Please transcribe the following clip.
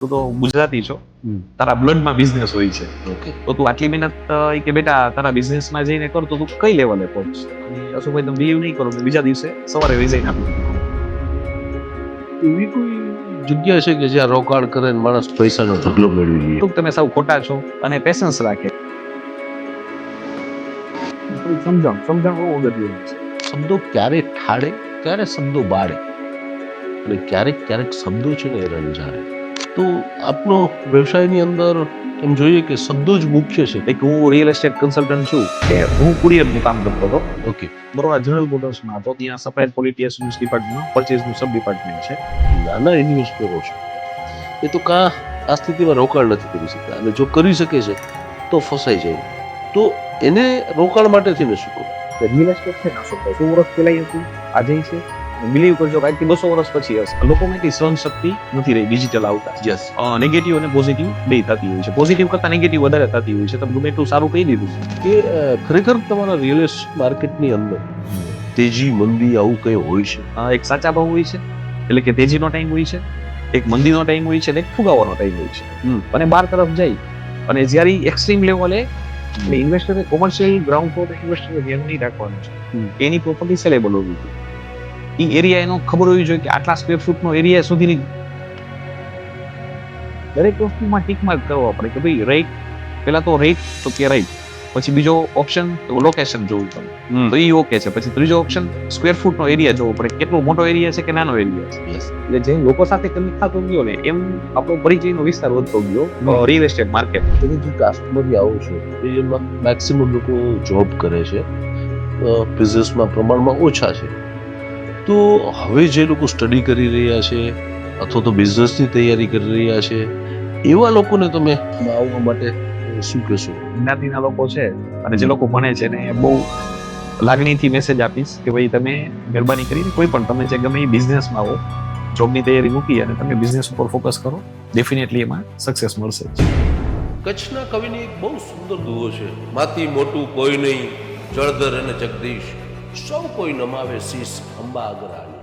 તું તો ગુજરાતી છો, તારા બ્લડમાં બિઝનેસ હોય છે, ઓકે તો તું આટલી મહેનત કે બેટા તારા બિઝનેસમાં જઈને કર તો તું કઈ લેવલે પહોંચ. અને અશોકભાઈ તમે બિલીવ નહીં કરો કે બીજા દિવસે સવારે રિઝાઇન આપી દીધું. એવી કોઈ જગ્યા છે કે જ્યાં રોકાણ કરે ને માણસ પૈસાનો ઢગલો મેળવી લે? તો તમે સાવ ખોટા છો અને પેશન્સ રાખે. થોડી સમજણ બહુ અગત્યની છે. શબ્દો ક્યારે ઠાળે, ક્યારે શબ્દો બાળે, અને ક્યારેક ક્યારેક શબ્દો છે ને એ રંજાડે. તો આપણો વ્યવસાયની અંદર એમ જોઈએ કે શબ્દો જ મુખ્ય છે. એક હું રિયલ એસ્ટેટ કન્સલ્ટન્ટ છું કે હું કુરિયરનું કામ કરતો હતો. ઓકે, બરોબર, જનરલ મોટર્સમાં હતો. ત્યાં સપ્લાય ક્વોલિટી એસ્યુરન્સ ડિપાર્ટમેન્ટ, પરચેઝનું સબ ડિપાર્ટમેન્ટ છે. નાના ઇન્વેસ્ટરો છે એ તો આ સ્થિતિમાં રોકાણ નથી કરી શકતા, અને જો કરી શકે છે તો ફસાઈ જાય. તો એને રોકાણ માટે થઈને શું કરવું? રિયલ એસ્ટેટ છે ને અશોકભાઈ 100 વર્ષ પહેલા હતું, આજે છે. બિલીવ કરજો કે આજથી 200 વર્ષ પછી હશે. લોકોમાં એટલી સહન શક્તિ નથી રહી ડિજિટલ આવતા. યસ, નેગેટિવ અને પોઝિટિવ બે થતી હોય છે. પોઝિટિવ કરતા નેગેટિવ વધારે થતી હોય છે. તમે ગમે એટલું સારું કહી દીધું કે ખરેખર તમારા રિયલ એસ્ટેટ માર્કેટની અંદર તેજી મંદી આવું કંઈ હોય છે? એક સાચા ભાવ હોય છે, એટલે કે તેજીનો ટાઈમ હોય છે, એક મંદીનો ટાઈમ હોય છે, અને એક ફુગાવાનો ટાઈમ હોય છે. અને બાર તરફ જાય અને જ્યારે એક્સ્ટ્રીમ લેવલે ઇન્વેસ્ટરે કોમર્શિયલ ગ્રાઉન્ડ ફ્લોર ઇન્વેસ્ટરે ધ્યાન નહીં રાખવાનું છે કે એની પ્રોપર્ટી સેલેબલ હોવી જોઈએ. એ એરિયા એનો ખબર હોવી જોઈએ કે આટલા સ્ક્વેર ફૂટનો એરિયા સુધીની દરેક વસ્તુમાં ટીક માર્ક કરવા પડે કે ભાઈ રાઈટ, પહેલા તો રેટ તો કે રાઈટ, પછી બીજો ઓપ્શન તો લોકેશન જોવું પડે, તો એ ઓકે છે. પછી ત્રીજો ઓપ્શન સ્ક્વેર ફૂટનો એરિયા જોવો પડે, કેટલો મોટો એરિયા છે કે નાનો એરિયા છે. યસ, એટલે જેમ લોકો સાથે કનેક્ટ થતો ગયો ને એમ આપણો પરિચયનો વિસ્તાર વધતો ગયો રિયલ એસ્ટેટ માર્કેટ. એટલે જે કસ્ટમર આવો છે એમાં મેક્સિમમ લોકો જોબ કરે છે, બિઝનેસમાં પ્રમાણમાં ઓછા છે. તો હવે જે લોકો સ્ટડી કરી રહ્યા છે અથવા તો બિઝનેસની તૈયારી કરી રહ્યા છે, એવા લોકોને તમે આવવા માટે શું કહેશો? જ્ઞાતિના લોકો છે અને જે લોકો ભણે છે ને એ બહુ લાગણીથી મેસેજ આપીશ કે ભાઈ તમે મહેરબાની કરીને કોઈ પણ તમે જે ગમે એ બિઝનેસમાં આવો, જોબની તૈયારી મૂકી અને તમે બિઝનેસ ઉપર ફોકસ કરો, ડેફિનેટલી એમાં સક્સેસ મળશે. કચ્છના કવિની એક બહુ સુંદર દુહો છે: માથી મોટું કોઈ નહીં, જળધર અને જગદીશ, સૌ કોઈ નમાવે શીશ અંબા અગ્ર આવી.